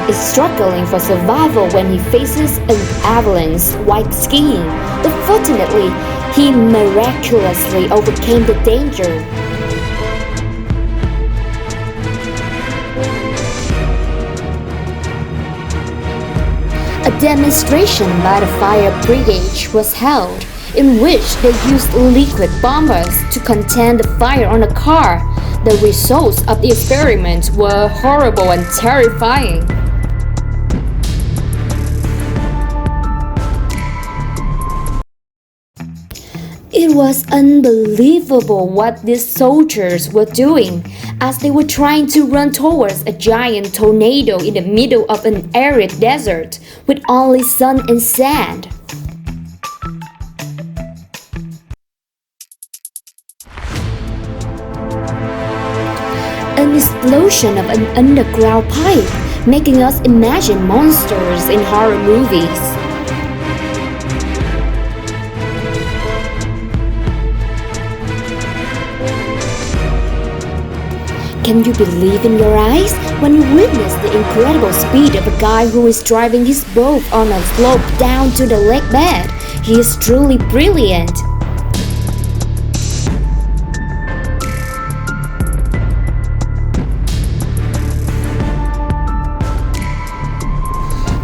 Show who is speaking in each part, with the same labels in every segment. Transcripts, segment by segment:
Speaker 1: is struggling for survival when he faces an avalanche while skiing, but fortunately, he miraculously overcame the danger. A demonstration by the fire brigade was held, in which they used liquid bombers to contain the fire on a car. The results of the experiment were horrible and terrifying. It was unbelievable what these soldiers were doing as they were trying to run towards a giant tornado in the middle of an arid desert with only sun and sand. An explosion of an underground pipe, making us imagine monsters in horror movies. Can you believe in your eyes when you witness the incredible speed of a guy who is driving his boat on a slope down to the lake bed? He is truly brilliant.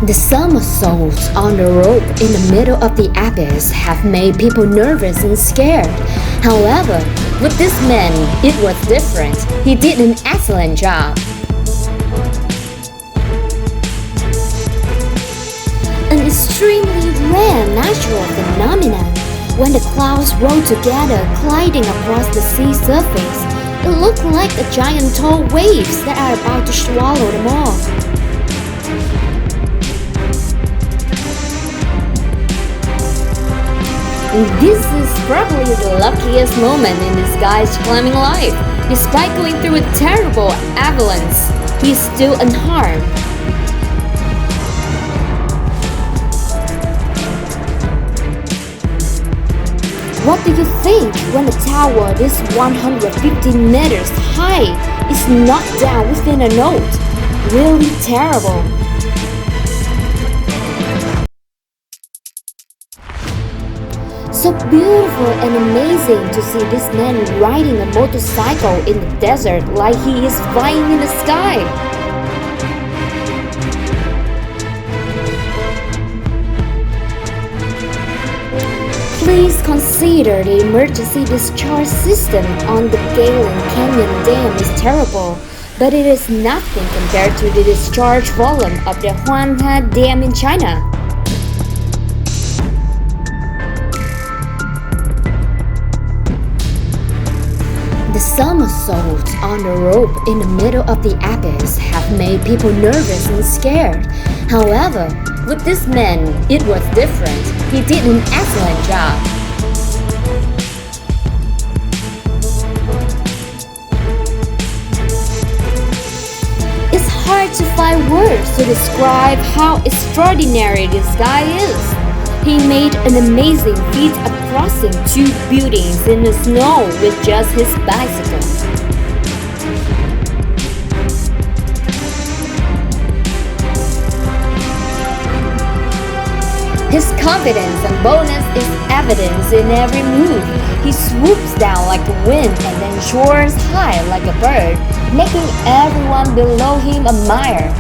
Speaker 1: The somersaults on the rope in the middle of the abyss have made people nervous and scared. However, with this man, it was different. He did an excellent job. An extremely rare natural phenomenon. When the clouds roll together, gliding across the sea surface, it looked like a giant tall waves that are about to swallow them all. This is probably the luckiest moment in this guy's climbing life. Despite going through a terrible avalanche, he is still unharmed. What do you think when a tower this 150 meters high is knocked down within a note? Really terrible. So beautiful and amazing to see this man riding a motorcycle in the desert like he is flying in the sky. Please consider the emergency discharge system on the Galen Canyon Dam is terrible, but it is nothing compared to the discharge volume of the Huanghe Dam in China. The somersaults on the rope in the middle of the abyss have made people nervous and scared. However, with this man, it was different. He did an excellent job. It's hard to find words to describe how extraordinary this guy is. He made an amazing feat of crossing 2 buildings in the snow with just his bicycle. His confidence and boldness is evident in every move. He swoops down like the wind and then soars high like a bird, making everyone below him admire.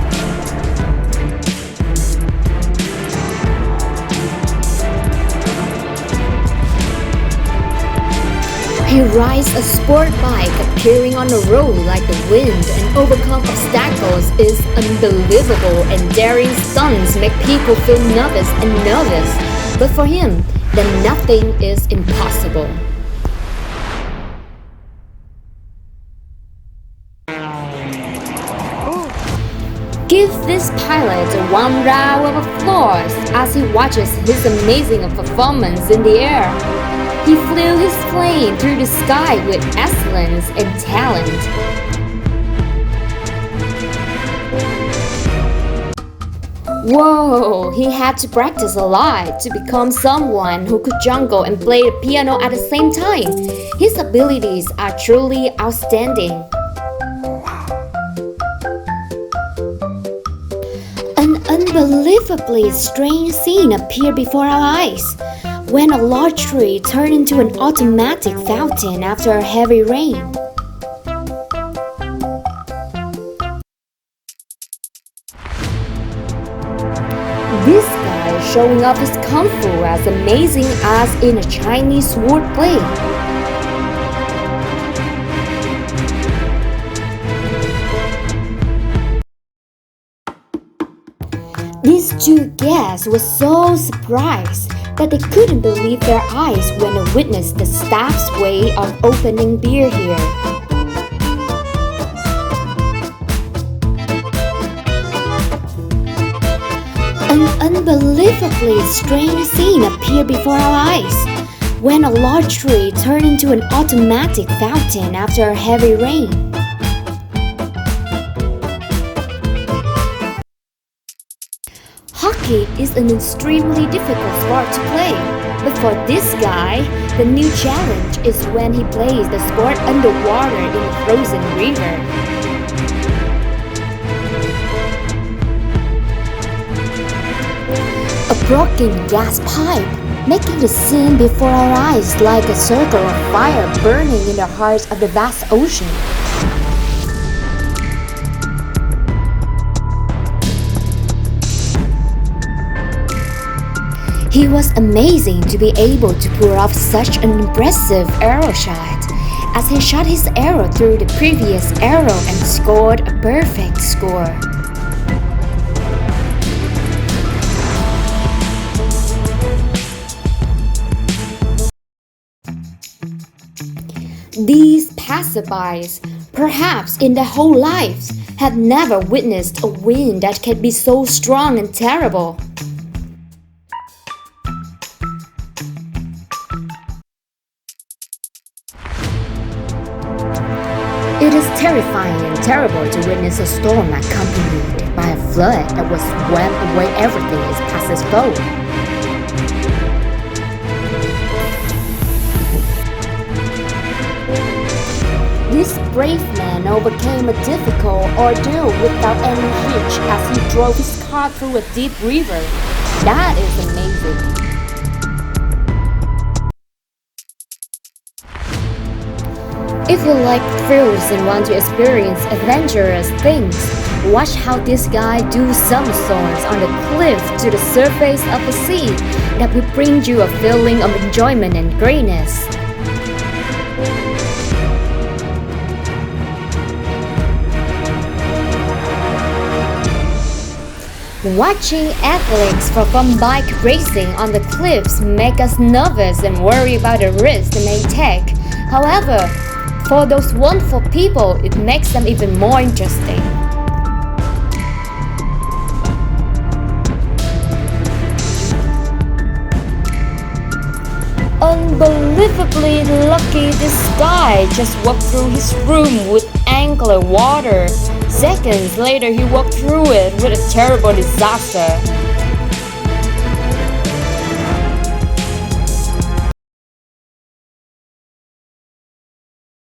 Speaker 1: He rides a sport bike appearing on the road like the wind and overcome obstacles is unbelievable, and daring stunts make people feel nervous and nervous. But for him, then nothing is impossible. Give this pilot a warm round of applause as he watches his amazing performance in the air. He flew his plane through the sky with excellence and talent. Whoa, he had to practice a lot to become someone who could juggle and play the piano at the same time. His abilities are truly outstanding. unbelievably strange scene appeared before our eyes when a large tree turned into an automatic fountain after a heavy rain. This guy showing off his kung fu as amazing as in a Chinese sword play. These two guests were so surprised that they couldn't believe their eyes when they witnessed the staff's way of opening beer here. An unbelievably strange scene appeared before our eyes when a large tree turned into an automatic fountain after a heavy rain. Hockey is an extremely difficult sport to play, but for this guy, the new challenge is when he plays the sport underwater in a frozen river. A broken gas pipe, making the scene before our eyes like a circle of fire burning in the heart of the vast ocean. He was amazing to be able to pull off such an impressive arrow shot, as he shot his arrow through the previous arrow and scored a perfect score. These passerbys, perhaps in their whole lives, have never witnessed a wind that can be so strong and terrible. It is terrifying and terrible to witness a storm accompanied by a flood that will sweep away everything it passes through. This brave man overcame a difficult ordeal without any hitch as he drove his car through a deep river. That is amazing. If you like thrills and want to experience adventurous things, watch how this guy do somersaults on the cliff to the surface of the sea that will bring you a feeling of enjoyment and greatness. Watching athletes perform bike racing on the cliffs make us nervous and worry about the risks they may take. However, for those wonderful people, it makes them even more interesting. Unbelievably lucky, this guy just walked through his room with ankle water. Seconds later, he walked through it with a terrible disaster.